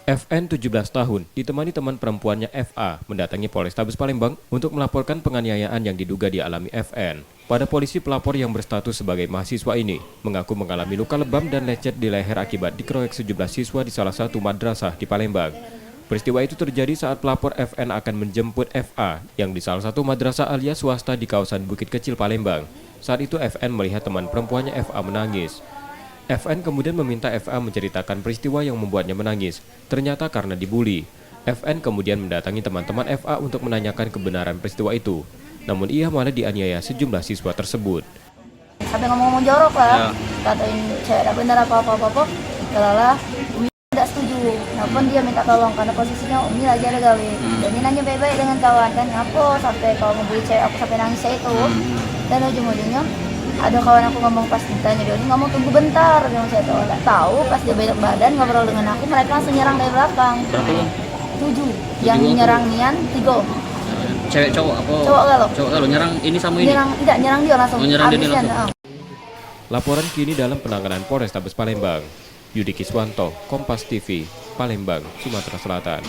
FN 17 tahun ditemani teman perempuannya FA mendatangi Polrestabes Palembang untuk melaporkan penganiayaan yang diduga dialami FN. Pada polisi, pelapor yang berstatus sebagai mahasiswa ini mengaku mengalami luka lebam dan lecet di leher akibat dikeroyok 17 siswa di salah satu madrasah di Palembang. Peristiwa itu terjadi saat pelapor FN akan menjemput FA yang di salah satu madrasah alia swasta di kawasan Bukit Kecil Palembang. Saat itu FN melihat teman perempuannya FA menangis. FN kemudian meminta FA menceritakan peristiwa yang membuatnya menangis. Ternyata karena dibully. FN kemudian mendatangi teman-teman FA untuk menanyakan kebenaran peristiwa itu. Namun ia malah dianiaya sejumlah siswa tersebut. Sampai ngomong-ngomong jorok lah, katain saya ada benar apa-apa, lala, Umi tidak setuju. Nah pun dia minta tolong karena posisinya Umi lagi ada gawe. Dan dia nanya baik-baik dengan kawan kan, apa sampai kau ngebully cewek aku sampai nangis saya itu. Dan ujung-ujungnya ada kawan aku ngomong pas ditanya dia ngomong tunggu bentar, bilang saya tahu nggak tahu pas dia belok badan ngobrol dengan aku mereka langsung nyerang dari belakang. Berapa? 7 yang nyerang Nian 3. Cewek cowok apa? Cowok kalau nyerang ini sama ini. Nyerang dia langsung. Oh, nyerang dia langsung. Laporan kini dalam penanganan Polrestabes Palembang. Yudi Kiswanto, Kompas TV, Palembang, Sumatera Selatan.